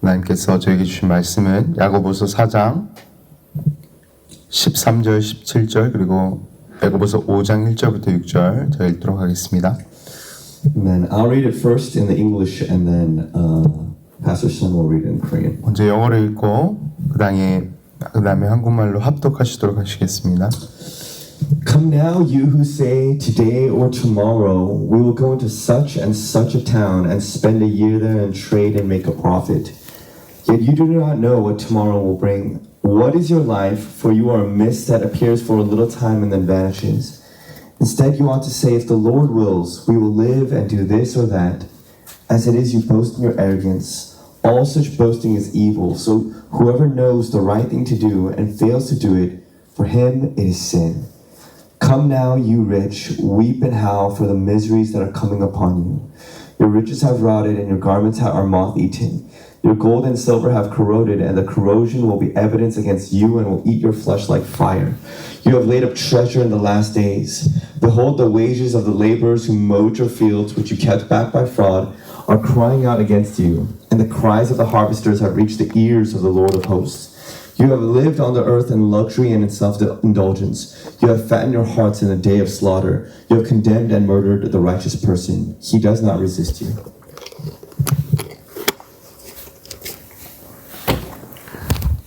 하나님께서 저에게 주신 말씀은 야고보서 4장 13절, 17절 그리고 야고보서 5장 1절부터 6절 제가 읽도록 하겠습니다. Amen. I'll read it first in the English and then Pastor Sun will read it in Korean. 먼저 영어로 읽고 그 다음에 한국말로 합독하시도록 하시겠습니다. Come now, you who say, today or tomorrow, we will go into such and such a town and spend a year there and trade and make a profit. Yet you do not know what tomorrow will bring. What is your life? For you are a mist that appears for a little time and then vanishes. Instead, you ought to say, if the Lord wills, we will live and do this or that. As it is, you boast in your arrogance. All such boasting is evil. So whoever knows the right thing to do and fails to do it, for him it is sin. Come now, you rich, weep and howl for the miseries that are coming upon you. Your riches have rotted and your garments are moth-eaten. Your gold and silver have corroded, and the corrosion will be evidence against you and will eat your flesh like fire. You have laid up treasure in the last days. Behold, the wages of the laborers who mowed your fields, which you kept back by fraud, are crying out against you, and the cries of the harvesters have reached the ears of the Lord of hosts. You have lived on the earth in luxury and in self-indulgence. You have fattened your hearts in the day of slaughter. You have condemned and murdered the righteous person. He does not resist you.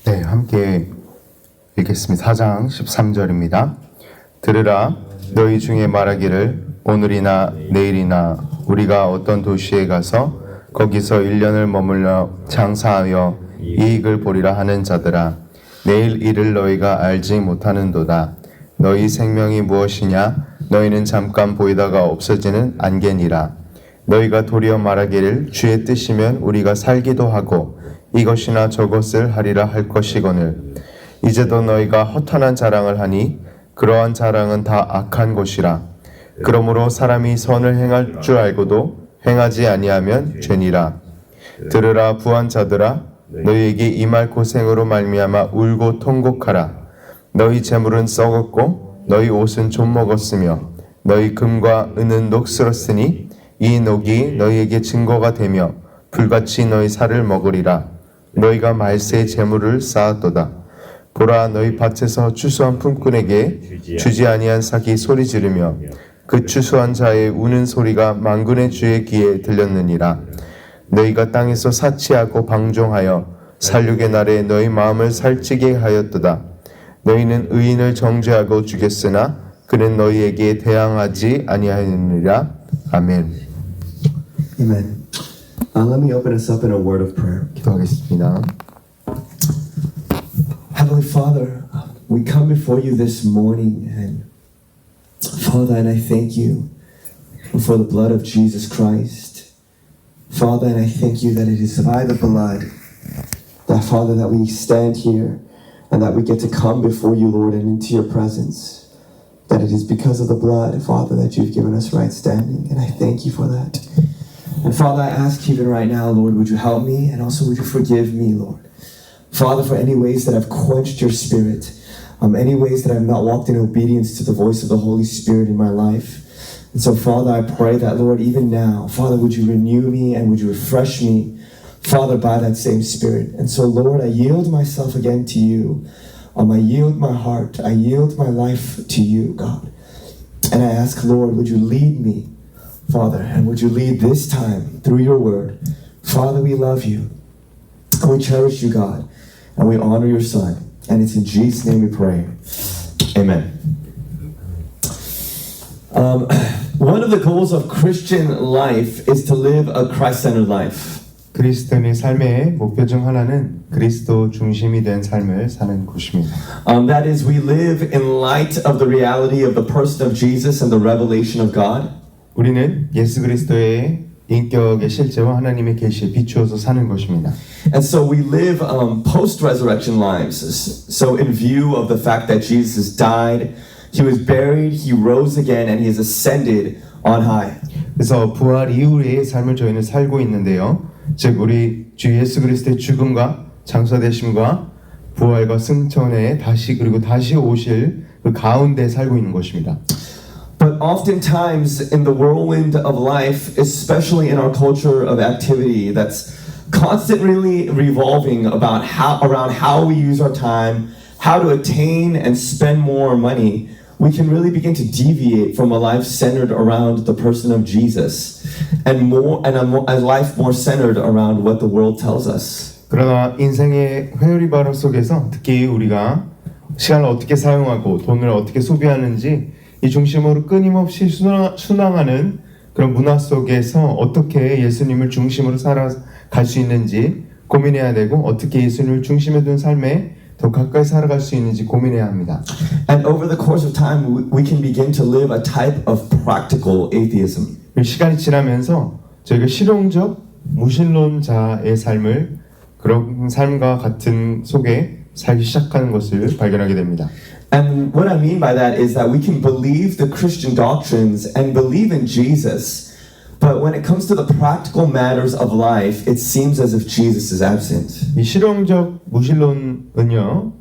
네, 함께 읽겠습니다. 4장 13절입니다. 들으라, 너희 중에 말하기를 오늘이나 내일이나 우리가 어떤 도시에 가서 거기서 1년을 머물러 장사하여 이익을 보리라 하는 자들아, 내일 일을 너희가 알지 못하는도다. 너희 생명이 무엇이냐? 너희는 잠깐 보이다가 없어지는 안개니라. 너희가 도리어 말하기를 주의 뜻이면 우리가 살기도 하고 이것이나 저것을 하리라 할 것이거늘. 이제도 너희가 허탄한 자랑을 하니 그러한 자랑은 다 악한 것이라. 그러므로 사람이 선을 행할 줄 알고도 행하지 아니하면 죄니라. 들으라, 부한 자들아, 너희에게 임할 고생으로 말미암아 울고 통곡하라. 너희 재물은 썩었고 너희 옷은 좀 먹었으며 너희 금과 은은 녹슬었으니 이 녹이 너희에게 증거가 되며 불같이 너희 살을 먹으리라. 너희가 말세의 재물을 쌓았도다. 보라, 너희 밭에서 추수한 품꾼에게 주지 아니한 삭이 소리 지르며 그 추수한 자의 우는 소리가 만군의 주의 귀에 들렸느니라. 너희가 땅에서 사치하고 방종하여 살육의 날에 너희 마음을 살찌게 하였도다. 너희는 의인을 정죄하고 죽였으나 그는 너희에게 대항하지 아니하였느니라. 아멘. Amen. Let me open us up in a word of prayer. 기도하겠습니다. Heavenly Father, we come before you this morning, and Father, and I thank you for the blood of Jesus Christ. Father, and I thank you that it is by the blood that, Father, that we stand here and that we get to come before you, Lord, and into your presence. That it is because of the blood, Father, that you've given us right standing, and I thank you for that. And Father, I ask even right now, Lord, would you help me, and also would you forgive me, Lord. Father, for any ways that I've quenched your spirit, any ways that I've not walked in obedience to the voice of the Holy Spirit in my life. And so, Father, I pray that, Lord, even now, Father, would you renew me and would you refresh me, Father, by that same Spirit. And so, Lord, I yield myself again to you. I yield my heart. I yield my life to you, God. And I ask, Lord, would you lead me, Father, and would you lead this time through your word. Father, we love you, and we cherish you, God, and we honor your Son. And it's in Jesus' name we pray. Amen. One of the goals of Christian life is to live a Christ-centered life. 그리스도인의 삶의 목표 중 하나는 그리스도 중심이 된 삶을 사는 것입니다. That is, we live in light of the reality of the person of Jesus and the revelation of God. 우리는 예수 그리스도의 인격의 실제와 하나님의 계시에 비추어서 사는 것입니다. And so we live post-resurrection lives. So in view of the fact that Jesus died, he was buried, he rose again, and he has ascended on high. 그래서 부활 이후의 삶을 저희는 살고 있는데요. 즉 우리 주 예수 그리스도의 죽음과 장사되심과 부활과 승천에 그리고 다시 오실 그 가운데 살고 있는 것입니다. But oftentimes in the whirlwind of life, especially in our culture of activity that's constantly revolving around how we use our time, how to attain and spend more money, we can really begin to deviate from a life centered around the person of Jesus and a life more centered around what the world tells us. 그러나 인생의 회오리바람 속에서 특히 우리가 시간을 어떻게 사용하고 돈을 어떻게 소비하는지 이 중심으로 끊임없이 순항하는 그런 문화 속에서 어떻게 예수님을 중심으로 살아갈 수 있는지 고민해야 되고 어떻게 예수님을 중심에 둔 삶에 더 가까이 살아갈 수 있는지 고민해야 합니다. And over the course of time, we can begin to live a type of practical atheism. 시간이 지나면서 저희가 실용적 무신론자의 삶을 그런 삶과 같은 속에 살기 시작하는 것을 발견하게 됩니다. And what I mean by that is that we can believe the Christian doctrines and believe in Jesus, but when it comes to the practical matters of life, it seems as if Jesus is absent. 이 실용적 무신론은요,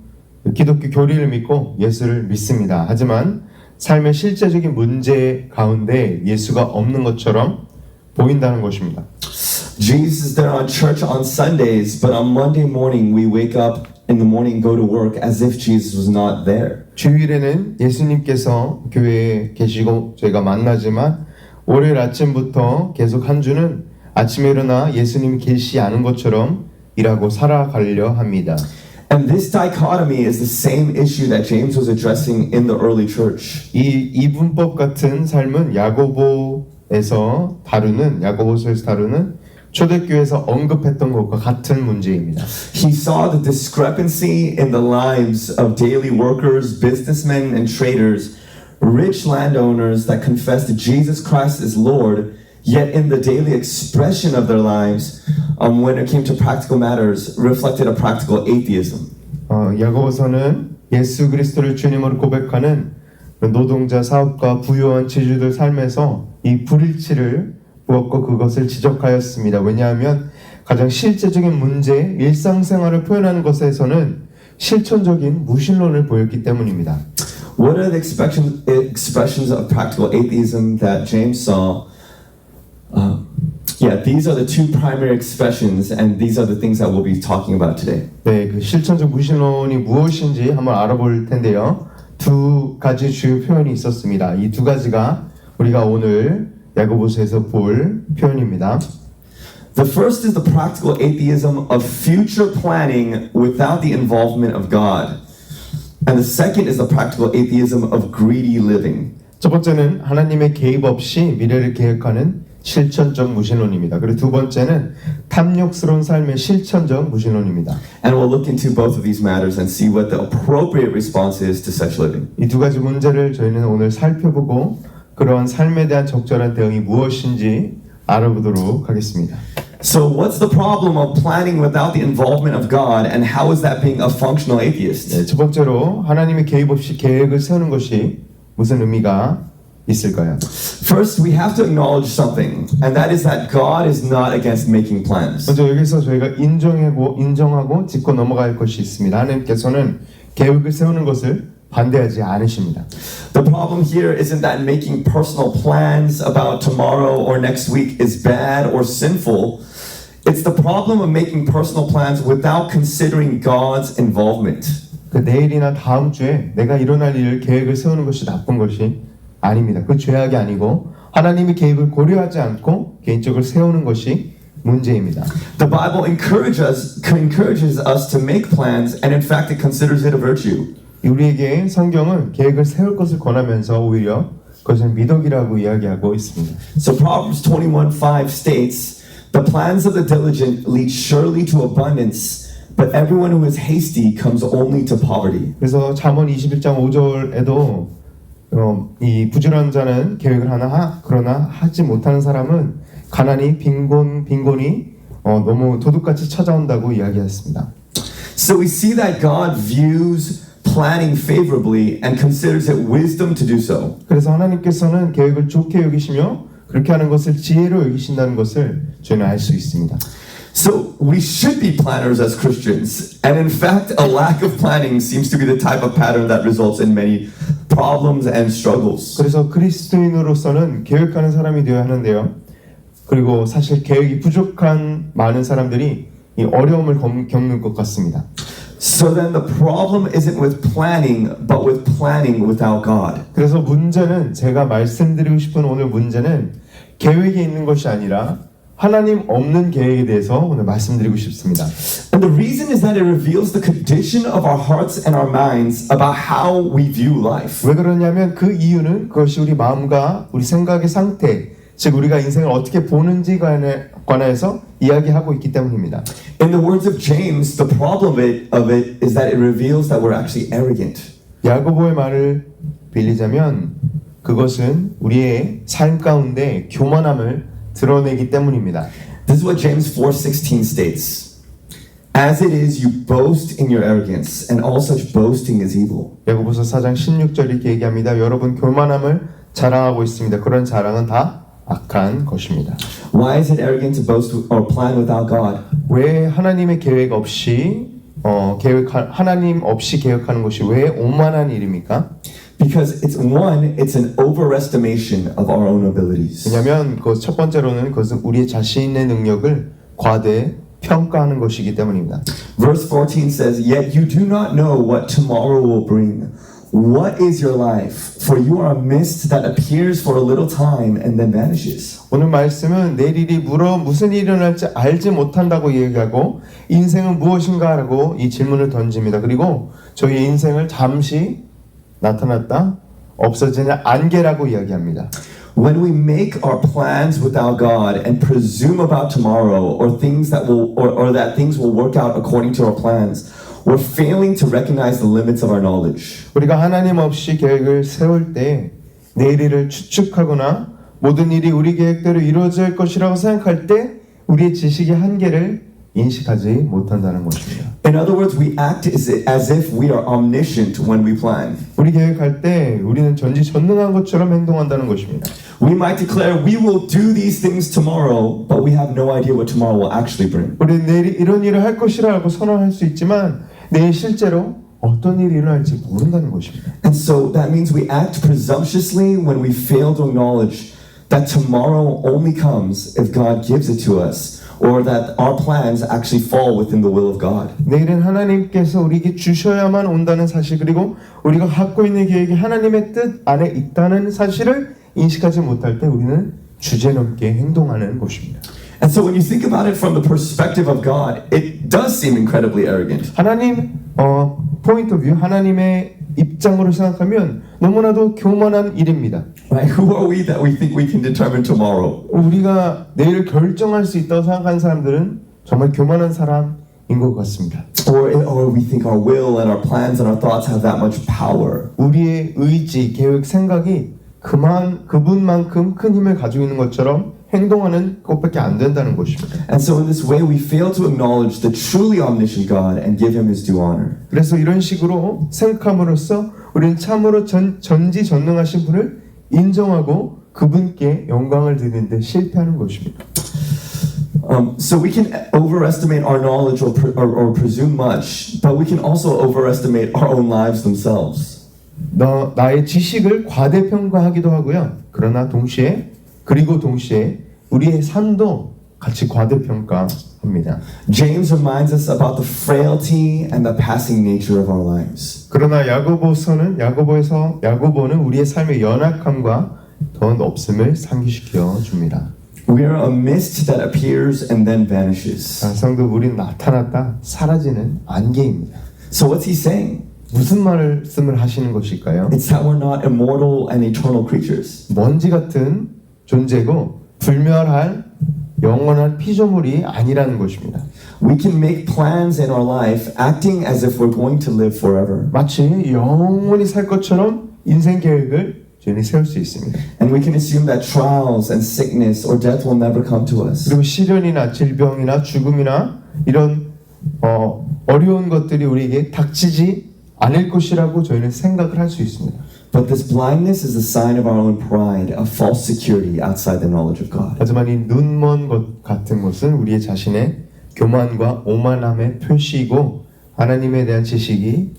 기독교 교리를 믿고 예수를 믿습니다. 하지만 삶의 실제적인 문제 가운데 예수가 없는 것처럼 보인다는 것입니다. Jesus is there on church on Sundays, but on Monday morning we wake up in the morning and go to work as if Jesus was not there. 주일에는 예수님께서 교회에 계시고 저희가 만나지만 월요일 아침부터 계속 한 주는 아침에 일어나 예수님이 계시지 않은 것처럼 일하고 살아가려 합니다. And this dichotomy is the same issue that James was addressing in the early church. 이 이분법 같은 삶은 야고보서에서 다루는 초대교회에서 언급했던 것과 같은 문제입니다. He saw the discrepancy in the lives of daily workers, businessmen, and traders, rich landowners that confessed Jesus Christ as Lord, yet in the daily expression of their lives, when it came to practical matters, reflected a practical atheism. 야고보서는 예수 그리스도를 주님으로 고백하는 노동자, 사업가, 부유한 지주들 삶에서 이 불일치를 보았고 그것을 지적하였습니다. 왜냐하면 가장 실제적인 문제, 일상생활을 표현하는 것에서는 실천적인 무신론을 보였기 때문입니다. What are the expressions of practical atheism that James saw? These are the two primary expressions, and these are the things that we'll be talking about today. 네, 그 실천적 무신론이 무엇인지 한번 알아볼 텐데요. 두 가지 주요 표현이 있었습니다. 이 두 가지가 우리가 오늘 야고보서에서 볼 표현입니다. The first is the practical atheism of future planning without the involvement of God. And the second is the practical atheism of greedy living. 첫 번째는 하나님의 개입 없이 미래를 계획하는 실천적 무신론입니다. 그리고 두 번째는 탐욕스러운 삶의 실천적 무신론입니다. And we'll look into both of these matters and see what the appropriate response is to such living. 이 두 가지 문제를 저희는 오늘 살펴보고 그러한 삶에 대한 적절한 대응이 무엇인지 알아보도록 하겠습니다. So what's the problem of planning without the involvement of God, and how is that being a functional atheist? 네, 첫 번째로 하나님의 개입 없이 계획을 세우는 것이 무슨 의미가 있을까요? First, we have to acknowledge something, and that is that God is not against making plans. 먼저 여기서 저희가 인정하고 짚고 넘어갈 것이 있습니다. 하나님께서는 계획을 세우는 것을 반대하지 않으십니다. The problem here isn't that making personal plans about tomorrow or next week is bad or sinful. It's the problem of making personal plans without considering God's involvement. 그 내일이나 다음 주에 내가 일어날 일을 계획을 세우는 것이 나쁜 것이 아닙니다. 그 죄악이 아니고 하나님의 계획을 고려하지 않고 개인적으로 세우는 것이 문제입니다. The Bible encourages us to make plans, and in fact it considers it a virtue. 우리에게 성경은 계획을 세울 것을 권하면서 오히려 그것을 미덕이라고 이야기하고 있습니다. So Proverbs 21:5 states, "The plans of the diligent lead surely to abundance, but everyone who is hasty comes only to poverty." 그래서 잠언 21장 5절에도 이 부지런한 자는 계획을 하나 그러나 하지 못하는 사람은 가난이 빈곤이 너무 도둑같이 찾아온다고 이야기했습니다. So we see that God views planning favorably and considers it wisdom to do so. 그래서 하나님께서는 계획을 좋게 여기시며 그렇게 하는 것을 지혜로 여기신다는 것을 저희는 알 수 있습니다. So we should be planners as Christians, and in fact, a lack of planning seems to be the type of pattern that results in many problems and struggles. 그래서 그리스도인으로서는 계획하는 사람이 되어야 하는데요. 그리고 사실 계획이 부족한 많은 사람들이 이 어려움을 겪는 것 같습니다. So then the problem isn't with planning, but with planning without God. 그래서 문제는 제가 말씀드리고 싶은 오늘 문제는 계획에 있는 것이 아니라 하나님 없는 계획에 대해서 오늘 말씀드리고 싶습니다. And the reason is that it reveals the condition of our hearts and our minds about how we view life. 왜 그러냐면 그 이유는 그것이 우리 마음과 우리 생각의 상태, 즉 우리가 인생을 어떻게 보는지 관해서 이야기하고 있기 때문입니다. In the words of James, the problem of it is that it reveals that we're actually arrogant. 야고보의 말을 빌리자면 그것은 우리의 삶 가운데 교만함을 드러내기 때문입니다. This is what James 4:16 states. As it is, you boast in your arrogance, and all such boasting is evil. 야고보서 4장 16절 이렇게 얘기합니다. 여러분 교만함을 자랑하고 있습니다. 그런 자랑은 다 악한 것입니다. Why is it arrogant to boast or plan without God? 왜 하나님의 계획 없이 하나님 없이 계획하는 것이 왜 오만한 일입니까? Because it's an overestimation of our own abilities. 왜냐하면 그 첫 번째로는 그것은 우리의 자신의 능력을 과대 평가하는 것이기 때문입니다. Verse 14 says, "Yet you do not know what tomorrow will bring. What is your life? For you are a mist that appears for a little time and then vanishes." 오늘 말씀은 내일이 무슨 일이 일어날지 알지 못한다고 얘기하고 인생은 무엇인가라고 이 질문을 던집니다. 그리고 저희의 인생을 잠시 나타났다 없어지는 안개라고 이야기합니다. When we make our plans without God and presume about tomorrow or things that will work out according to our plans, we're failing to recognize the limits of our knowledge. 우리가 하나님 없이 계획을 세울 때 내일을 추측하거나 모든 일이 우리 계획대로 이루어질 것이라고 생각할 때 우리의 지식의 한계를 인식하지 못한다는 것입니다. In other words, we act as if we are omniscient when we plan. 우리 계획할 때 우리는 전지전능한 것처럼 행동한다는 것입니다. We might declare we will do these things tomorrow, but we have no idea what tomorrow will actually bring. 우리는 내일 이런 일을 할 것이라고 선언할 수 있지만 내일 실제로 어떤 일이 일어날지 모른다는 것입니다. And so that means we act presumptuously when we fail to acknowledge that tomorrow only comes if God gives it to us. Or that our plans actually fall within the will of God. 내일은 하나님께서 우리에게 주셔야만 온다는 사실 그리고 우리가 갖고 있는 계획이 하나님의 뜻 안에 있다는 사실을 인식하지 못할 때 우리는 주제넘게 행동하는 것입니다. And so when you think about it from the perspective of God, it does seem incredibly arrogant. 하나님 포인트 오브 뷰 하나님의 입장으로 생각하면 너무나도 교만한 일입니다. Right? Who are we that we think we can determine tomorrow? 우리가 내일을 결정할 수 있다고 생각하는 사람들은 정말 교만한 사람인 것 같습니다. Or we think our will and our plans and our thoughts have that much power. 우리의 의지, 계획, 생각이 그분만큼 큰 힘을 가지고 있는 것처럼 행동하는 것밖에 안 된다는 것입니다. And so in this way we fail to acknowledge the truly omniscient God and give him his due honor. 그래서 이런 식으로 생각함으로써 우리는 참으로 전지전능하신 분을 인정하고 그분께 영광을 드리는데 실패하는 것입니다. So we can overestimate our knowledge or presume much, but we can also overestimate our own lives themselves. 나의 지식을 과대평가하기도 하고요. 그러나 동시에 우리의 삶도 같이 과대평가합니다. James reminds us about the frailty and the passing nature of our lives. 그러나 야고보는 우리의 삶의 연약함과 더한 없음을 상기시켜 줍니다. We are a mist that appears and then vanishes. 성도 우리는 나타났다 사라지는 안개입니다. So what's he saying? 무슨 말씀을 하시는 것일까요? It's that we're not immortal and eternal creatures. 먼지 같은 존재고 불멸할 영원한 피조물이 아니라는 것입니다. We can make plans in our life acting as if we're going to live forever. 마치 영원히 살 것처럼 인생 계획을 저희는 세울 수 있습니다. And we can assume that trials and sickness or death will never come to us. 그리고 시련이나 질병이나 죽음이나 이런 어려운 것들이 우리에게 닥치지 않을 것이라고 저희는 생각을 할 수 있습니다. But this blindness is a sign of our own pride, a false security outside the knowledge of God. 하지만 이 눈먼 것 같은 것은 우리의 자신의 교만과 오만함의 표시이고 하나님에 대한 지식이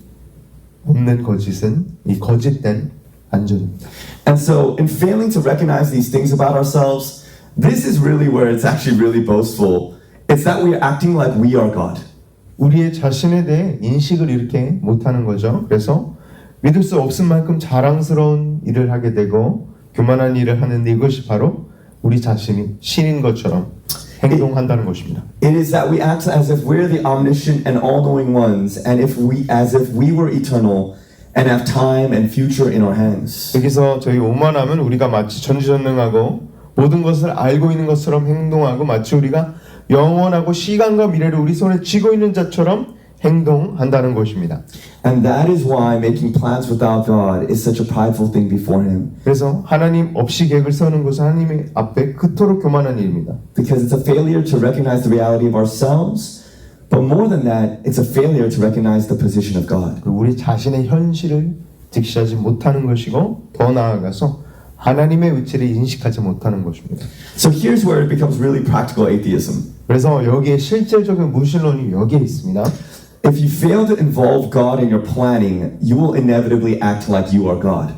없는 거짓은 이 거짓된 안전입니다. And so, in failing to recognize these things about ourselves, This is really where it's actually really boastful. It's that we are acting like we are God. 우리의 자신에 대해 인식을 이렇게 못하는 거죠. 그래서 믿을 수 없을 만큼 자랑스러운 일을 하게 되고 교만한 일을 하는데 이것이 바로 우리 자신이 신인 것처럼 행동한다는 것입니다. It is that we act as if we're the omniscient and all-knowing ones, and as if we were eternal and have time and future in our hands. 여기서 저희 오만하면 우리가 마치 전지전능하고 모든 것을 알고 있는 것처럼 행동하고 마치 우리가 영원하고 시간과 미래를 우리 손에 쥐고 있는 자처럼 행동한다는 것입니다. And that is why making plans without God is such a prideful thing before Him. 그래서 하나님 없이 계획을 세우는 것은 하나님의 앞에 그토록 교만한 일입니다. Because it's a failure to recognize the reality of ourselves, but more than that, it's a failure to recognize the position of God. 우리 자신의 현실을 직시하지 못하는 것이고 더 나아가서 하나님의 위치를 인식하지 못하는 것입니다. So here's where it becomes really practical atheism. 그래서 여기에 실질적인 무신론이 여기에 있습니다. If you fail to involve God in your planning, you will inevitably act like you are God.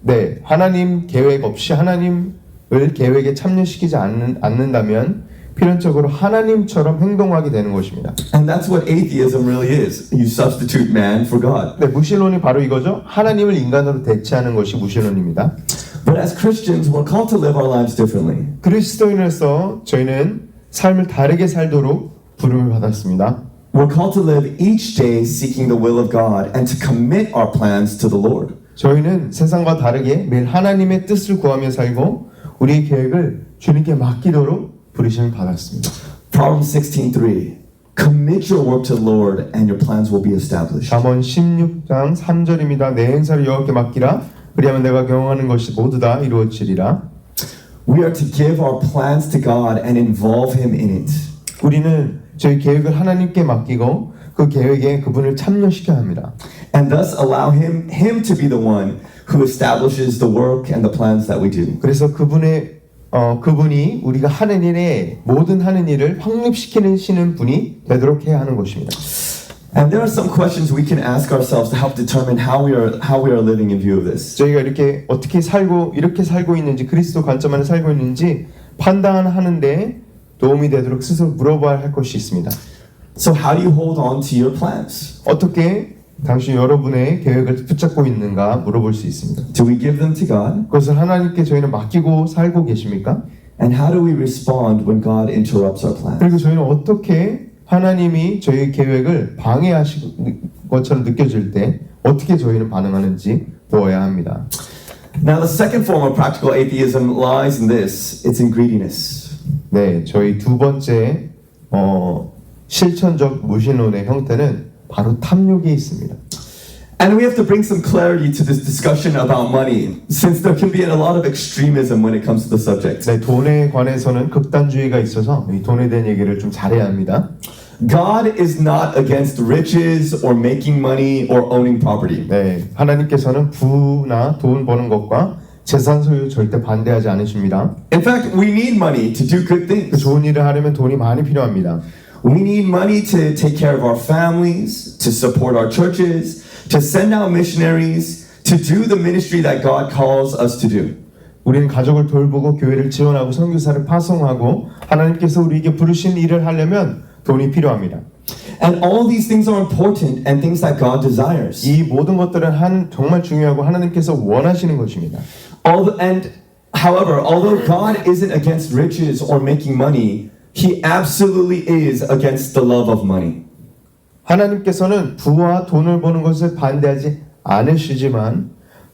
네, 하나님 계획 없이 하나님을 계획에 참여시키지 않는다면 필연적으로 하나님처럼 행동하게 되는 것입니다. And that's what atheism really is. You substitute man for God. 네, 무신론이 바로 이거죠. 하나님을 인간으로 대체하는 것이 무신론입니다. But as Christians, we're called to live our lives differently. 그리스도인으로서 저희는 삶을 다르게 살도록 부름을 받았습니다. We're called to live each day seeking the will of God and to commit our plans to the Lord. 저희는 세상과 다르게 매일 하나님의 뜻을 구하며 살고 우리의 계획을 주님께 맡기도록 부르심을 받았습니다. Proverbs 16:3. Commit your work to the Lord and your plans will be established. 잠언 16장 3절입니다. 내 행사를 여호와께 맡기라. 그리하면 내가 경영하는 것이 모두 다 이루어지리라. We are to give our plans to God and involve Him in it. 우리는 저희 계획을 하나님께 맡기고 그 계획에 그분을 참여시켜야 합니다. And thus allow him to be the one who establishes the work and the plans that we do. 그래서 그분이 우리가 하는 일에 모든 하는 일을 확립시키는 분이 되도록 해야 하는 것입니다. And there are some questions we can ask ourselves to help determine how we are living in view of this. 저희가 이렇게 살고 있는지 그리스도 관점 안에 살고 있는지 판단하는데 도움이 되도록 스스로 물어봐야 할 것이 있습니다. So how do you hold on to your plans? 어떻게 당신 여러분의 계획을 붙잡고 있는가 물어볼 수 있습니다. Do we give them to God? 그것을 하나님께 저희는 맡기고 살고 계십니까? And how do we respond when God interrupts our plans? 그리고 저희는 어떻게 하나님이 저희 계획을 방해하신 것처럼 느껴질 때 어떻게 저희는 반응하는지 보아야 합니다. Now the second form of practical atheism lies in this. It's in greediness. 네, 저희 두 번째 실천적 무신론의 형태는 바로 탐욕에 있습니다. And we have to bring some clarity to this discussion about money, since there can be a lot of extremism when it comes to the subject. 네, 돈에 관해서는 극단주의가 있어서 이 돈에 대한 얘기를 좀 잘해야 합니다. God is not against riches or making money or owning property. 네, 하나님께서는 부나 돈 버는 것과 재산 소유 절대 반대하지 않으십니다. In fact, we need money to do good 그 things. 좋은 일을 하려면 돈이 많이 필요합니다. We need money to take care of our families, to support our churches, to send out missionaries, to do the ministry that God calls us to do. 우리는 가족을 돌보고 교회를 지원하고 선교사를 파송하고 하나님께서 우리에게 부르신 일을 하려면 돈이 필요합니다. And all these things are important and things that God desires. 이 모든 것들은 정말 중요하고 하나님께서 원하시는 것입니다. However, although God isn't against riches or making money, He absolutely is against the love of money. 하나님께서는 부와 돈을 버는 것을 반대하지 않으시지만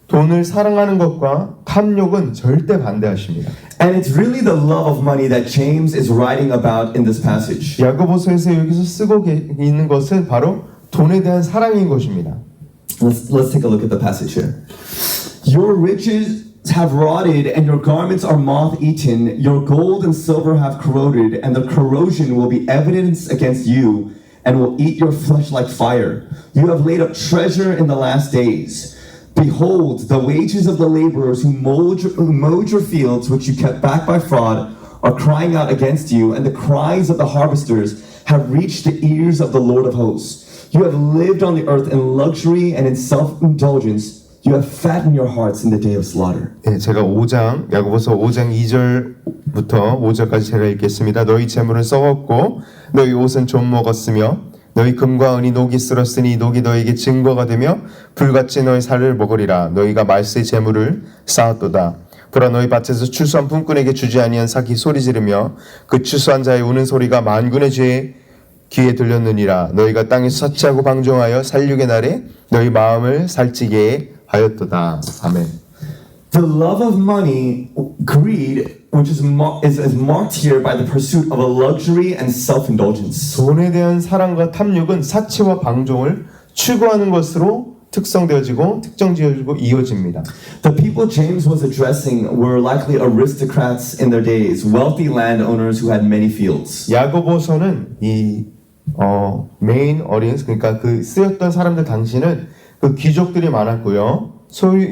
돈을 사랑하는 것과 탐욕은 절대 반대하십니다. And it's really the love of money that James is writing about in this passage. 야고보서에서 여기서 쓰고 있는 것은 바로 돈에 대한 사랑인 것입니다. Let's take a look at the passage here. Your riches have rotted and your garments are moth-eaten. Your gold and silver have corroded and the corrosion will be evidence against you and will eat your flesh like fire. You have laid up treasure in the last days. Behold, the wages of the laborers who mowed your fields, which you kept back by fraud, are crying out against you, and the cries of the harvesters have reached the ears of the Lord of hosts. You have lived on the earth in luxury and in self-indulgence. You have fattened your hearts in the day of slaughter. 예, 제가 5장 야고보서 5장 2절부터 5절까지 제가 읽겠습니다. 너희 재물은 썩었고 너희 옷은 좀 먹었으며 너희 금과 은이 녹이 쓸었으니 이 녹이 너희에게 증거가 되며 불같이 너희 살을 먹으리라. 너희가 말세의 재물을 쌓았도다. 보라 너희 밭에서 추수한 품꾼에게 주지 아니한 삭이 소리 지르며 그 추수한 자의 우는 소리가 만군의 귀에 들렸느니라. 너희가 땅에서 사치하고 방종하여 살육의 날에 너희 마음을 살찌게 하였도다. 아멘. The love of money, greed, which is marked here by the pursuit of a luxury and self-indulgence. 돈에 대한 사랑과 탐욕은 사치와 방종을 추구하는 것으로 특성되어지고 특정지어지고 이어집니다. The people James was addressing were likely aristocrats in their days, wealthy landowners who had many fields. 야고보서는 이 메인 어린스 그러니까 그 쓰였던 사람들 당시는 그 귀족들이 많았고요.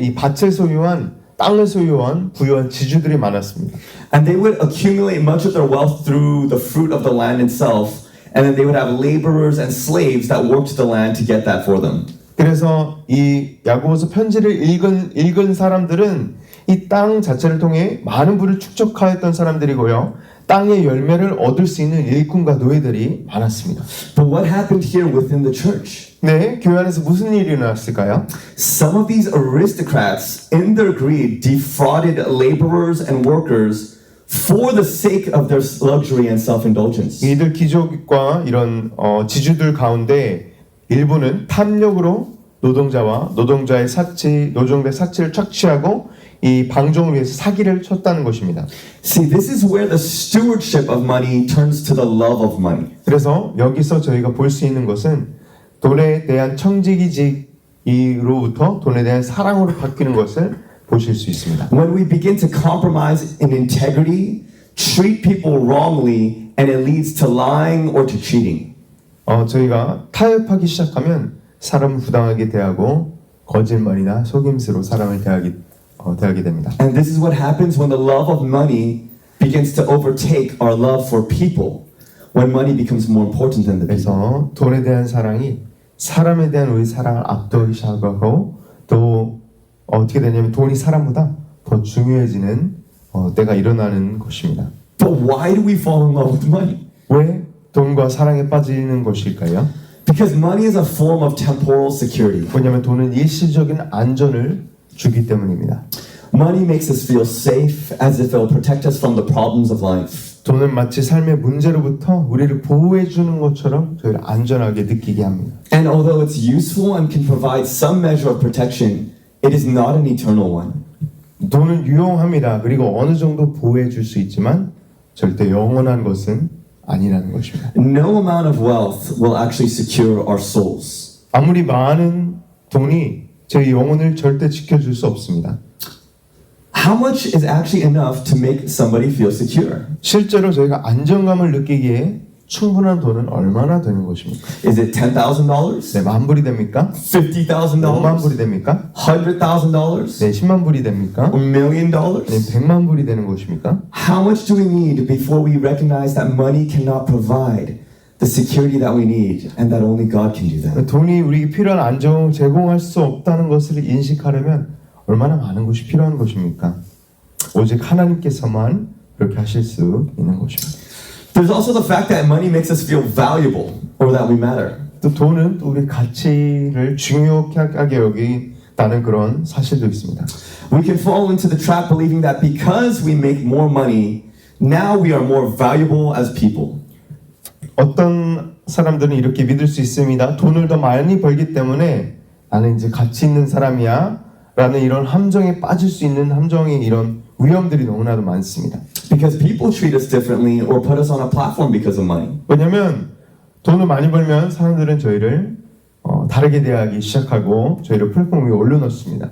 이 밭을 소유한 땅을 소유한 부유한 지주들이 많았습니다. And they would accumulate much of their wealth through the fruit of the land itself, and then they would have laborers and slaves that worked the land to get that for them. 그래서 이 야고보서 편지를 읽은 사람들은 이 땅 자체를 통해 많은 부를 축적하였던 사람들이고요. 땅의 열매를 얻을 수 있는 일꾼과 노예들이 많았습니다. But what happened here within the church? 네, 교회 안에서 무슨 일이 일어났을까요? Some of these aristocrats, in their greed, defrauded laborers and workers for the sake of their luxury and self-indulgence. 이들 귀족과 이런 지주들 가운데 일부는 탐욕으로 노동자의 사치를 착취하고 이 방종을 위해서 사기를 쳤다는 것입니다. See, this is where the stewardship of money turns to the love of money. 그래서 여기서 저희가 볼 수 있는 것은 돈에 대한 청지기로부터 돈에 대한 사랑으로 바뀌는 것을 보실 수 있습니다. When we begin to compromise in integrity, treat people wrongly, and it leads to lying or to cheating. 저희가 타협하기 시작하면 사람을 부당하게 대하고 거짓말이나 속임수로 사람을 대하게 됩니다. And this is what happens when the love of money begins to overtake our love for people. When money becomes more important than the people. 그래서 돈에 대한 사랑이 사람에 대한 우리 사랑을 압도하기 시작하고 또 어떻게 되냐면 돈이 사람보다 더 중요해지는 때가 일어나는 것입니다. But why do we fall in love with money? 왜 돈과 사랑에 빠지는 것일까요? Because money is a form of temporal security. 왜냐하면 돈은 일시적인 안전을 주기 때문입니다. Money makes us feel safe as if it will protect us from the problems of life. 돈은 마치 삶의 문제로부터 우리를 보호해 주는 것처럼 저희를 안전하게 느끼게 합니다. And although it's useful and can provide some measure of protection, it is not an eternal one. 돈은 유용합니다. 그리고 어느 정도 보호해 줄 수 있지만 절대 영원한 것은 아니라는 것입니다. No amount of wealth will actually secure our souls. 아무리 많은 돈이 제 영혼을 절대 지켜줄 수 없습니다. How much is actually enough to make somebody feel secure? 실제로 저희가 안정감을 느끼기에 충분한 돈은 얼마나 되는 것입니까? Is it $10,000? 네, 10,000불이 됩니까? 50,000? 50,000불이 됩니까? $100,000? 네, 100,000불이 됩니까? $1 million? 네, 100,000불이 되는 것입니까? How much do we need before we recognize that money cannot provide the security that we need and that only God can do that? 돈이 우리에게 필요한 안정을 제공할 수 없다는 것을 인식하려면 얼마나 많은 것이 필요한 것입니까? 오직 하나님께서만 그렇게 하실 수 있는 것입니다. There's also the fact that money makes us feel valuable or that we matter. 또 돈은 또 우리 가치를 중요하게 여긴다는 그런 사실도 있습니다. We can fall into the trap believing that because we make more money, now we are more valuable as people. 어떤 사람들은 이렇게 믿을 수 있습니다. 돈을 더 많이 벌기 때문에 나는 이제 가치 있는 사람이야 라는 이런 함정에 빠질 수 있는 함정의 이런 위험들이 너무나도 많습니다. Because people treat us differently or put us on a platform because of money. 왜냐면 돈을 많이 벌면 사람들은 저희를 다르게 대하기 시작하고 저희를 플랫폼 위에 올려놓습니다.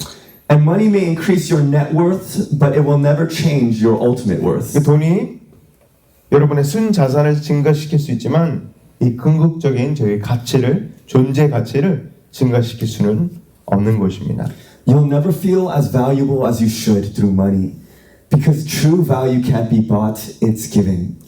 And money may increase your net worth, but it will never change your ultimate worth. 돈이 여러분의 순 자산을 증가시킬 수 있지만 이 궁극적인 저희 가치를 존재 가치를 증가시킬 수는 없는 것입니다. You'll never feel as valuable as you should through money, because true value can't be bought; it's given.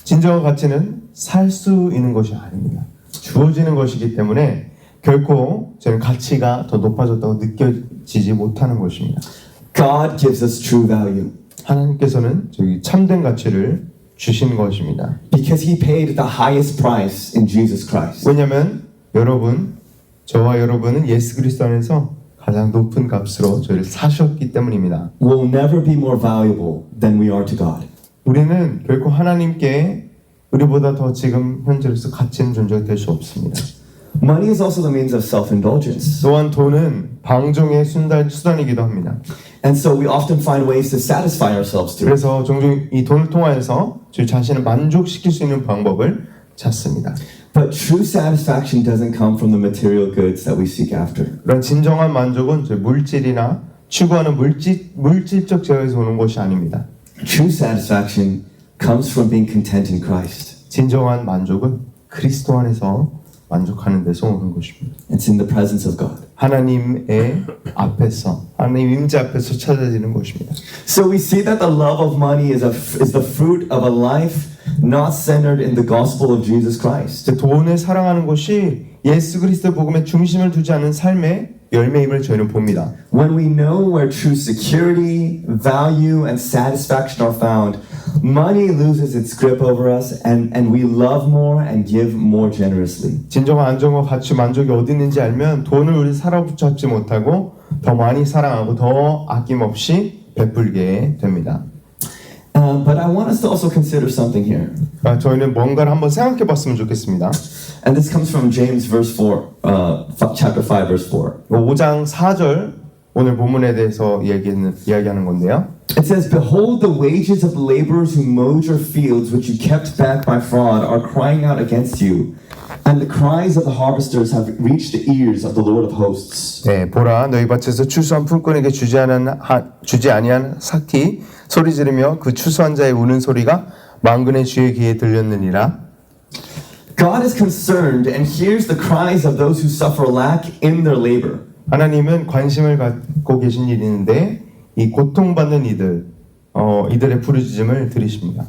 진정한 가치는 살 수 있는 것이 아닙니다. 주어지는 것이기 때문에 결코 저는 가치가 더 높아졌다고 느껴지지 못하는 것입니다. God gives us true value 하나님께서는 저희 참된 가치를 주신 것입니다. because He paid the highest price in Jesus Christ. 왜냐하면 저와 여러분은 예수 그리스도 안에서 가장 높은 값으로 저희를 사셨기 때문입니다. We'll never be more valuable than we are to God. 우리는 결코 하나님께 우리보다 더 지금 현재로서 가치 있는 존재가 될 수 없습니다. Money is also the means of self-indulgence. 또한 돈은 방종의 수단이기도 합니다. And so we often find ways to satisfy ourselves through it. 그래서 종종 이 돈을 통하여서 저희 자신을 만족시킬 수 있는 방법을 찾습니다. But true satisfaction doesn't come from the material goods that we seek after. 그런 진정한 만족은 저희 물질이나 추구하는 물질적 제어에서 오는 것이 아닙니다. True satisfaction comes from being content in Christ. 진정한 만족은 그리스도 안에서 만족하는 데서 오는 것입니다. It's in the presence of God. 하나님의 앞에서, 하나님 임재 앞에서 찾아지는 것입니다. So we see that the love of money is the fruit of a life not centered in the gospel of Jesus Christ. 돈을 사랑하는 것이 예수 그리스도 복음에 중심을 두지 않은 삶의 열매임을 저희는 봅니다. When we know where true security, value, and satisfaction are found, money loses its grip over us and we love more and give more generously. 진정한 안정과 가치, 만족이 어디 있는지 알면 돈을 우리 사로잡지 못하고 더 많이 사랑하고 더 아낌없이 베풀게 됩니다. But I want us to also consider something here. 저희는 뭔가를 한번 생각해 봤으면 좋겠습니다. And this comes from James chapter 5, verse 4. 5장 4절 오늘 본문에 대해서 이야기하는 건데요. It says, Behold, the wages of the laborers who mowed your fields, which you kept back by fraud, are crying out against you. And the cries of the harvesters have reached the ears of the Lord of hosts. 네, 보라, 너희 밭에서 추수한 품꾼에게 주지 아니한 삭히 소리 지르며 그 추수한 자의 우는 소리가 만군의 주의 귀에 들렸느니라. God is concerned and hears the cries of those who suffer lack in their labor. 하나님은 관심을 갖고 계신 일이 있는데 이 고통받는 이들의 부르짖음을 들으십니다.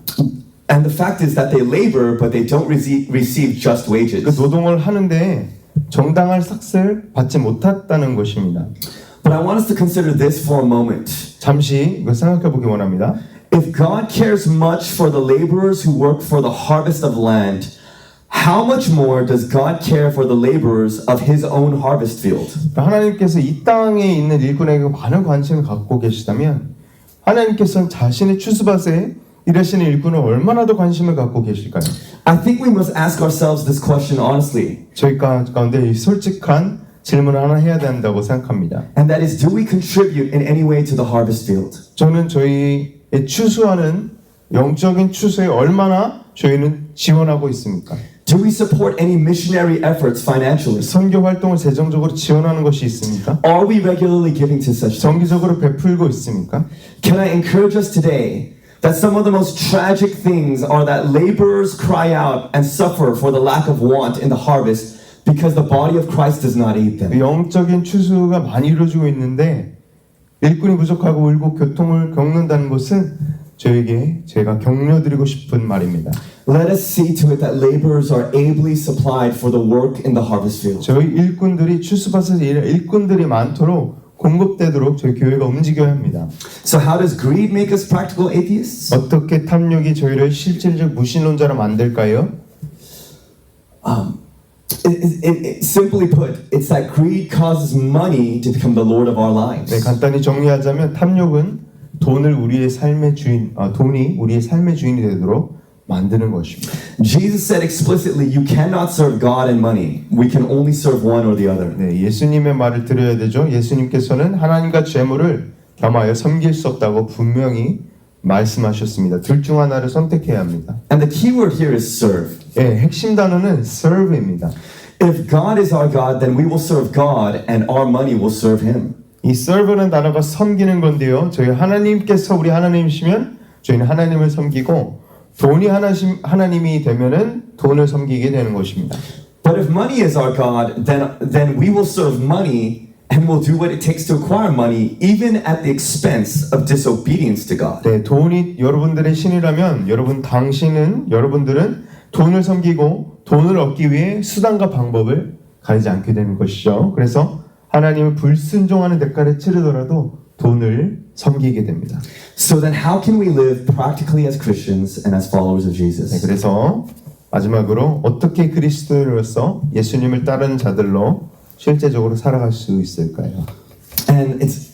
And the fact is that they labor, but they don't receive just 그 wages. 노동을 하는데 정당한 삭스를 받지 못했다는 것입니다. But I want us to consider this for a moment. 잠시 이거 생각해 보기 원합니다. If God cares much for the laborers who work for the harvest of land, how much more does God care for the laborers of His own harvest field? 하나님께서 이 땅에 있는 일꾼에게 많은 관심을 갖고 계시다면 하나님께서는 자신의 추수밭에 일하시는 일꾼을 얼마나 더 관심을 갖고 계실까요? I think we must ask ourselves this question honestly. 저희 가운데 솔직한 질문을 하나 해야 된다고 생각합니다. And that is, do we contribute in any way to the harvest field? 저는 저희의 추수하는 영적인 추수에 얼마나 저희는 지원하고 있습니까? Do we support any missionary efforts financially? 선교 활동을 재정적으로 지원하는 것이 있습니까? Are we regularly giving to such things? 정기적으로 베풀고 있습니까? Can I encourage us today that some of the most tragic things are that laborers cry out and suffer for the lack of want in the harvest because the body of Christ does not aid them? 영적인 추수가 많이 이루어지고 있는데 일꾼이 부족하고 울고 고통을 겪는다는 것은 제가 격려드리고 싶은 말입니다. Let us see to it that laborers are ably supplied for the work in the harvest field. 저희 일꾼들이 추수밭에서 일할 일꾼들이 많도록 공급되도록 저희 교회가 움직여야 합니다. So how does greed make us practical atheists? 어떻게 탐욕이 저희를 실질적 무신론자로 만들까요? Simply put, it's that greed causes money to become the Lord of our lives. 네, 간단히 정리하자면 탐욕은 돈이 우리의 삶의 주인이 되도록 만드는 것입니다. Jesus said explicitly, you cannot serve God and money. We can only serve one or the other. 네, 예수님의 말을 들어야 되죠. 예수님께서는 하나님과 재물을 겸하여 섬길 수 없다고 분명히 말씀하셨습니다. 둘 중 하나를 선택해야 합니다. And the key word here is serve. 네, 핵심 단어는 serve입니다. If God is our God, then we will serve God and our money will serve Him. 이 serve는 단어가 섬기는 건데요. 저희 하나님께서 우리 하나님이시면 저희는 하나님을 섬기고 돈이 하나님이 되면은 돈을 섬기게 되는 것입니다. But if money is our God, then we will serve money and we'll do what it takes to acquire money, even at the expense of disobedience to God. 네, 돈이 여러분들의 신이라면 여러분들은 돈을 섬기고 돈을 얻기 위해 수단과 방법을 가리지 않게 되는 것이죠. 그래서 하나님을 불순종하는 대가를 치르더라도 돈을 섬기게 됩니다. So then how can we live practically as Christians and as followers of 네, Jesus? 그래서 마지막으로 어떻게 그리스도인으로서 예수님을 따르는 자들로 실제적으로 살아갈 수 있을까요? And it's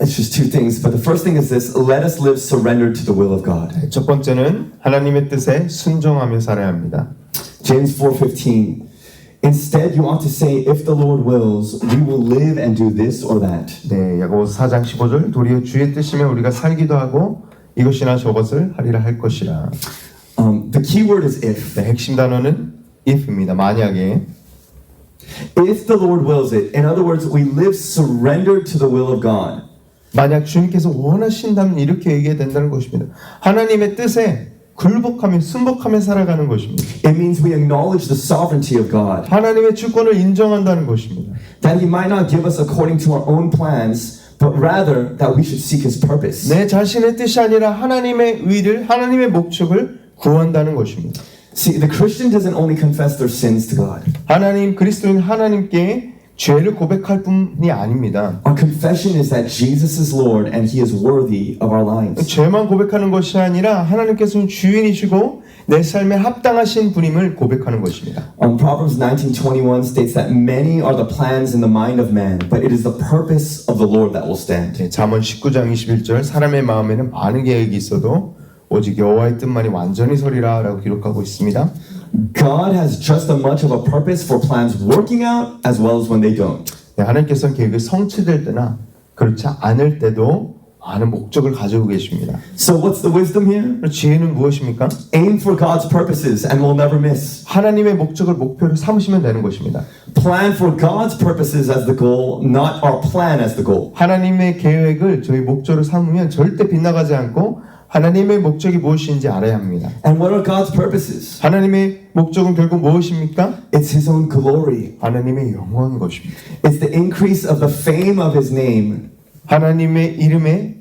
just two things, but the first thing is this: let us live surrendered to the will of God. 첫 번째는 하나님의 뜻에 순종하며 살아야 합니다. James 4:15. Instead, you ought to say, if the Lord wills, we will live and do this or that. 네, 야고보서 4장 15절 도리어 주의 뜻이면 우리가 살기도 하고 이것이나 저것을 하리라 할 것이라. The key word is if. 네, 핵심 단어는 if입니다. 만약에 If the Lord wills it. In other words, we live surrendered to the will of God. 만약 주님께서 원하신다면 이렇게 얘기해야 된다는 것입니다. 하나님의 뜻에 굴복하며 순복하며 살아가는 것입니다. It means we acknowledge the sovereignty of God. 하나님의 주권을 인정한다는 것입니다. That He might not give us according to our own plans, but rather that we should seek His purpose. 내 자신의 뜻이 아니라 하나님의 의를, 하나님의 목적을 구한다는 것입니다. See, the Christian doesn't only confess their sins to God. 그리스도인 하나님께 죄를 고백할 뿐이 아닙니다. Our confession is that Jesus is Lord and He is worthy of our lives. 죄만 고백하는 것이 아니라 하나님께서는 주인이시고 내 삶에 합당하신 분임을 고백하는 것입니다. Proverbs 19:21 states that many are the plans in the mind of man, but it is the purpose of the Lord that will stand. 네, 잠언 19장 21절 사람의 마음에는 많은 계획이 있어도 오직 여호와의 뜻만이 완전히 서리라 라고 기록하고 있습니다. God has just as much of a purpose for plans working out as well as when they don't. 네, 하나님께서는 계획이 성취될 때나 그렇지 않을 때도 많은 목적을 가지고 계십니다. So what's the wisdom here? 지혜는 무엇입니까? Aim for God's purposes and we'll never miss. 하나님의 목적을 목표로 삼으시면 되는 것입니다. Plan for God's purposes as the goal, not our plan as the goal. 하나님의 계획을 저희 목적으로 삼으면 절대 빗나가지 않고 하나님의 목적이 무엇인지 알아야 합니다. And what are God's purposes? 하나님의 목적은 결국 무엇입니까? It's His own glory. 하나님의 영광인 것입니다. It's the increase of the fame of His name. 하나님의 이름의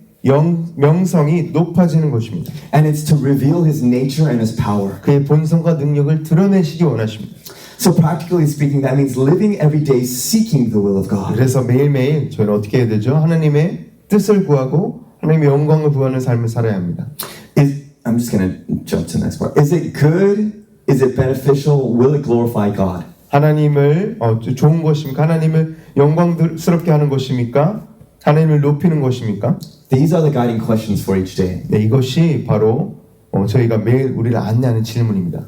명성이 높아지는 것입니다. And it's to reveal His nature and His power. 그의 본성과 능력을 드러내시기 원하십니다. So practically speaking, that means living every day seeking the will of God. 그래서 매일매일 저희는 어떻게 해야 되죠? 하나님의 뜻을 구하고 하나님의 영광을 구하는 삶을 살아야 합니다. I'm just going to jump to the next part. Is it good? Is it beneficial? Will it glorify God? 하나님을 좋은 것입니까? 하나님을 영광스럽게 하는 것입니까? 하나님을 높이는 것입니까? These are the guiding questions for each day. 네, 이것이 바로 저희가 매일 우리를 안내하는 질문입니다.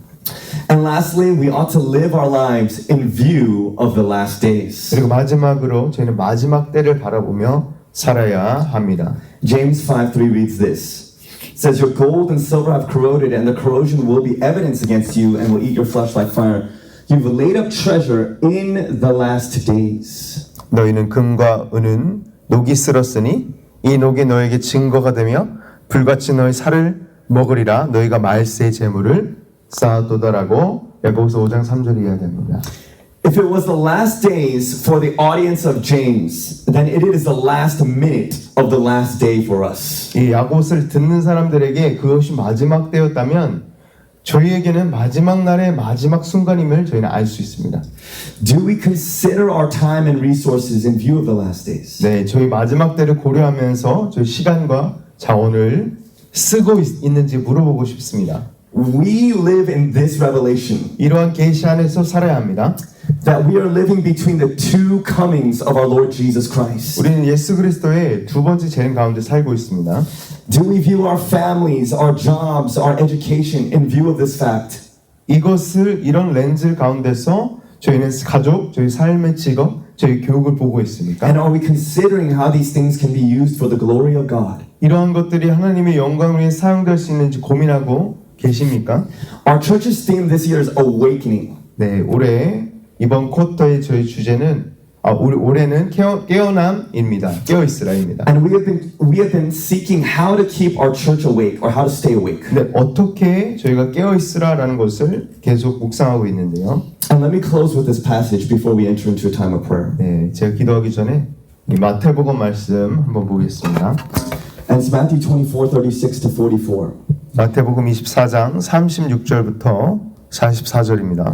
And lastly, we ought to live our lives in view of the last days. 그리고 마지막으로 저희는 마지막 때를 바라보며 살아야 합니다. James 5:3 reads this. It says, your gold and silver have corroded, and the corrosion will be evidence against you and will eat your flesh like fire. You've laid up treasure in the last days. 너희는 금과 은은 녹이 쓸었으니 이 녹이 너에게 증거가 되며 불같이 너희 살을 먹으리라. 너희가 말세의 재물을 쌓아두더라고 야고보서 5장 3절 이야기합니다. If it was the last days for the audience of James, then it is the last minute of the last day for us. 이 야고보서를 듣는 사람들에게 그것이 마지막 때였다면 저희에게는 마지막 날의 마지막 순간임을 저희는 알 수 있습니다. Do we consider our time and resources in view of the last days? 네, 저희 마지막 때를 고려하면서 저희 시간과 자원을 쓰고 있는지 물어보고 싶습니다. We live in this revelation 이러한 계시 안에서 살아야 합니다. that we are living between the two comings of our Lord Jesus Christ. 우리는 예수 그리스도의 두 번째 재림 가운데 살고 있습니다. Do we view our families, our jobs, our education in view of this fact? 이런 렌즈 가운데서 저희는 가족, 저희 삶의 직업, 저희 교육을 보고 있습니까? And are we considering how these things can be used for the glory of God? 이러한 것들이 하나님의 영광을 위해 사용될 수 있는지 고민하고 계십니까? Our church's theme this year is awakening. 네, 올해 이번 쿼터의 저희 주제는 올해는 깨어남입니다. 깨어있으라입니다. And we have been seeking how to keep our church awake or how to stay awake. 네, 어떻게 저희가 깨어있으라라는 것을 계속 묵상하고 있는데요. And let me close with this passage before we enter into a time of prayer. 네, 제가 기도하기 전에 이 마태복음 말씀 한번 보겠습니다. And it's Matthew 24:36 to 44. 마태복음 24장 36절부터 44절입니다.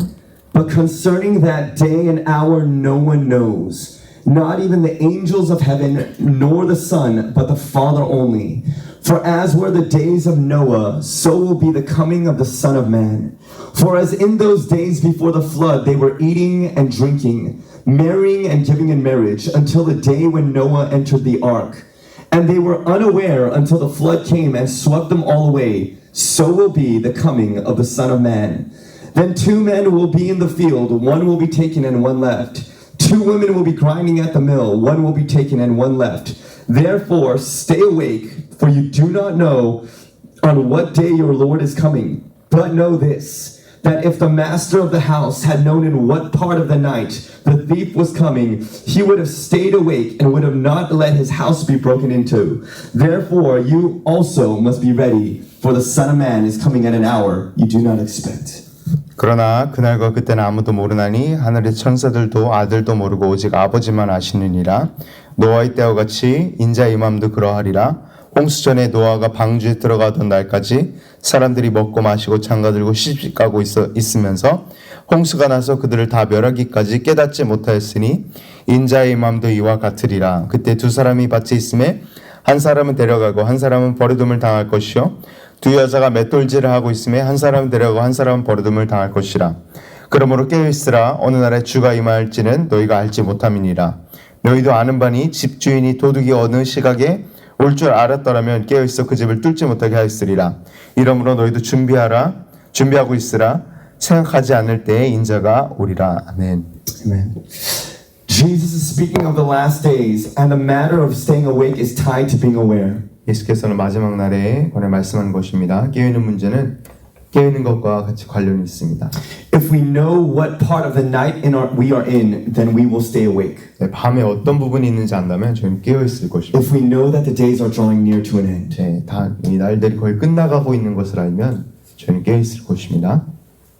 But concerning that day and hour no one knows, not even the angels of heaven, nor the Son, but the Father only. For as were the days of Noah, so will be the coming of the Son of Man. For as in those days before the flood they were eating and drinking, marrying and giving in marriage, until the day when Noah entered the ark. And they were unaware until the flood came and swept them all away. So will be the coming of the Son of Man. Then 2 men will be in the field, one will be taken and one left. 2 women will be grinding at the mill, one will be taken and one left. Therefore, stay awake, for you do not know on what day your Lord is coming. But know this, that if the master of the house had known in what part of the night the thief was coming, he would have stayed awake and would have not let his house be broken into. Therefore, you also must be ready, for the Son of Man is coming at an hour you do not expect. 그러나 그날과 그때는 아무도 모르나니 하늘의 천사들도 아들도 모르고 오직 아버지만 아시느니라. 노아의 때와 같이 인자의 임함도 그러하리라. 홍수전에 노아가 방주에 들어가던 날까지 사람들이 먹고 마시고 장가들고 시집가고 있으면서 홍수가 나서 그들을 다 멸하기까지 깨닫지 못하였으니 인자의 임함도 이와 같으리라. 그때 2 사람이 밭에 있음에 한 사람은 데려가고 한 사람은 버려둠을 당할 것이요 2 여자가 맷돌질을 하고 있음에 한 사람은 데려가고 한 사람은 버려둠을 당할 것이라. 그러므로 깨어있으라. 어느 날에 주가 임할지는 너희가 알지 못함이니라. 너희도 아는 바니 집주인이 도둑이 어느 시각에 올 줄 알았더라면 깨어있어 그 집을 뚫지 못하게 하였으리라. 이러므로 너희도 준비하고 있으라. 생각하지 않을 때에 인자가 오리라. 아멘. Amen. Jesus is speaking of the last days, and the matter of staying awake is tied to being aware. 예수께서는 마지막 날에 관해 말씀하는 것입니다. 깨어있는 문제는 깨어있는 것과 같이 관련이 있습니다. If we know what part of the night we are in, then we will stay awake. 네, 밤에 어떤 부분이 있는지 안다면 저희는 깨어있을 것입니다. If we know that the days are drawing near to an end. 네, 이 날들이 거의 끝나가고 있는 것을 알면 저희는 깨어있을 것입니다.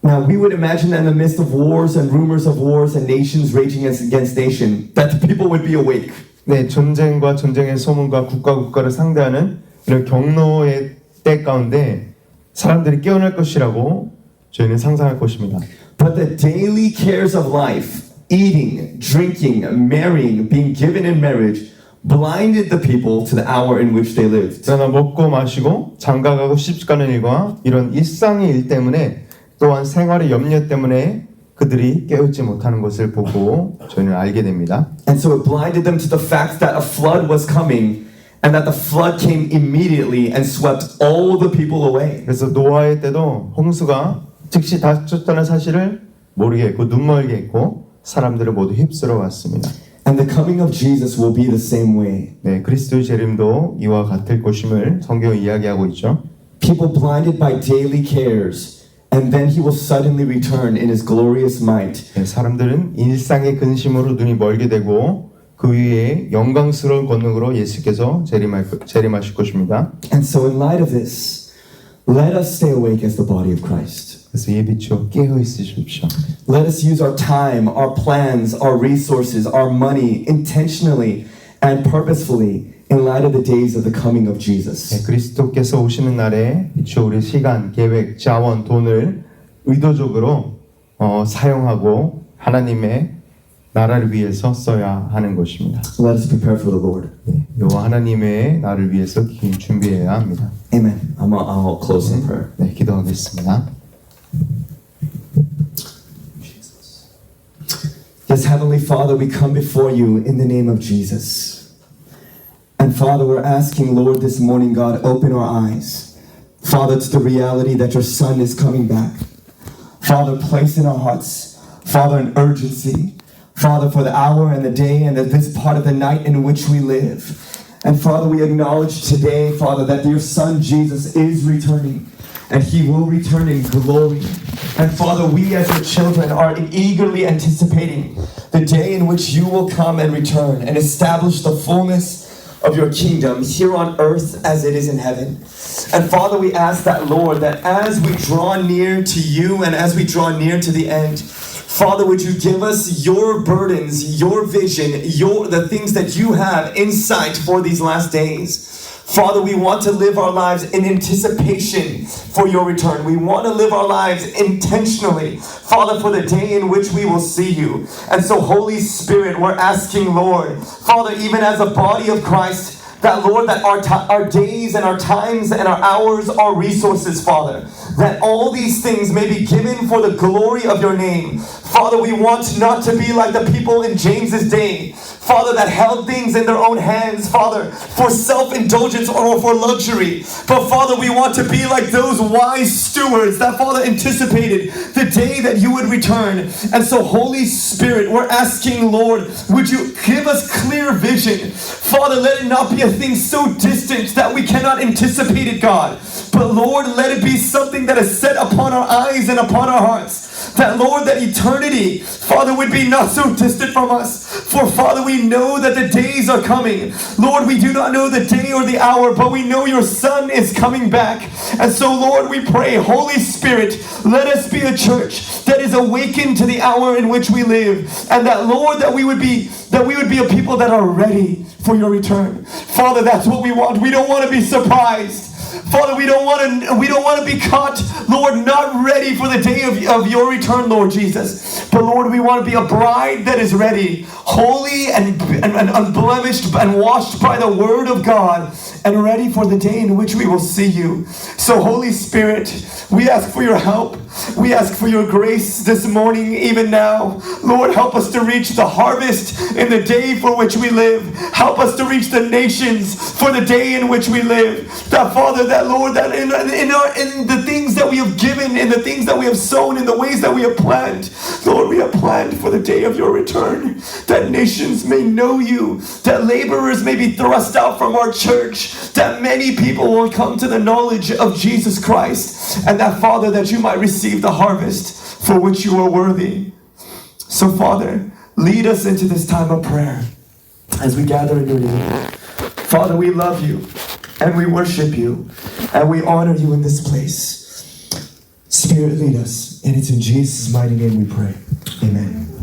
Now we would imagine that in the midst of wars and rumors of wars and nations raging against nation, that the people would be awake. 네, 전쟁과 전쟁의 소문과 국가를 상대하는 이런 경로의 때 가운데 사람들이 깨어날 것이라고 저희는 상상할 것입니다. But the daily cares of life, eating, drinking, marrying, being given in marriage, blinded the people to the hour in which they lived. 그러나 먹고 마시고 장가가고 시집가는 일과 이런 일상의 일 때문에 또한 생활의 염려 때문에 그들이 깨우지 못하는 것을 보고 저희는 알게 됩니다. And so it blinded them to the fact that a flood was coming and that the flood came immediately and swept all the people away. 그래서 노아의 때도 홍수가 즉시 닥쳤다는 사실을 모르게 했고 눈멀게 했고 사람들을 모두 휩쓸어 왔습니다. And the coming of Jesus will be the same way. 네, 그리스도의 재림도 이와 같을 것임을 성경이 이야기하고 있죠. People blinded by daily cares. And then he will suddenly return in his glorious might. 네, 사람들은 일상의 근심으로 눈이 멀게 되고 그 위에 영광스러운 권능으로 예수께서 재림하실 것입니다. And so in light of this, let us stay awake as the body of Christ. 그래서 이에 비추어 깨어 있으십시오. Let us use our time, our plans, our resources, our money intentionally and purposefully in light of the days of the coming of Jesus. 네, 그리스도께서 오시는 날에 비추어 우리 시간, 계획, 자원, 돈을 의도적으로 사용하고 하나님의 나라를 위해서 써야 하는 것입니다. Let us prepare for the Lord. 네, 여호와 하나님의 나를 위해서 준비해야 합니다. Amen. I'll close in prayer. 네, 기도하겠습니다. Yes, Heavenly Father, we come before you in the name of Jesus. And Father, we're asking, Lord, this morning, God, open our eyes. Father, to the reality that your Son is coming back. Father, place in our hearts, Father, an urgency. Father, for the hour and the day and this part of the night in which we live. And Father, we acknowledge today, Father, that your Son Jesus is returning. And he will return in glory. And Father, we as your children are eagerly anticipating the day in which you will come and return and establish the fullness of your kingdom here on earth as it is in heaven. And Father, we ask that, Lord, that as we draw near to you and as we draw near to the end, Father, would you give us your burdens, your vision, the things that you have in sight for these last days. Father, we want to live our lives in anticipation for your return. We want to live our lives intentionally, Father, for the day in which we will see you. And so, Holy Spirit, we're asking, Lord, Father, even as a body of Christ, that, Lord, that our days and our times and our hours are resources, Father. That all these things may be given for the glory of your name. Father, we want not to be like the people in James's day, Father, that held things in their own hands, Father, for self-indulgence or for luxury. But Father, we want to be like those wise stewards that, Father, anticipated the day that you would return. And so, Holy Spirit, we're asking, Lord, would you give us clear vision? Father, let it not be a thing so distant that we cannot anticipate it, God. But Lord, let it be something that is set upon our eyes and upon our hearts. That, Lord, that eternity, Father, would be not so distant from us. For, Father, we know that the days are coming. Lord, we do not know the day or the hour, but we know your Son is coming back. And so, Lord, we pray, Holy Spirit, let us be a church that is awakened to the hour in which we live. And that, Lord, that we would be a people that are ready for your return. Father, that's what we want. We don't want to be surprised. Father, we don't want to be caught, Lord, not ready for the day of your return, Lord Jesus. But Lord, we want to be a bride that is ready, holy and unblemished and washed by the word of God, and ready for the day in which we will see you. So Holy Spirit, we ask for your help. We ask for your grace this morning, even now. Lord, help us to reach the harvest in the day for which we live. Help us to reach the nations for the day in which we live. That, Father, that, Lord, that in the things that we have given, in the things that we have sown, in the ways that we have planned, Lord, we have planned for the day of your return. That nations may know you. That laborers may be thrust out from our church. That many people will come to the knowledge of Jesus Christ. And that, Father, that you might receive the harvest for which you are worthy. So, Father, lead us into this time of prayer as we gather in your name. Father, we love you and we worship you and we honor you in this place. Spirit, lead us. And it's in Jesus' mighty name we pray. Amen.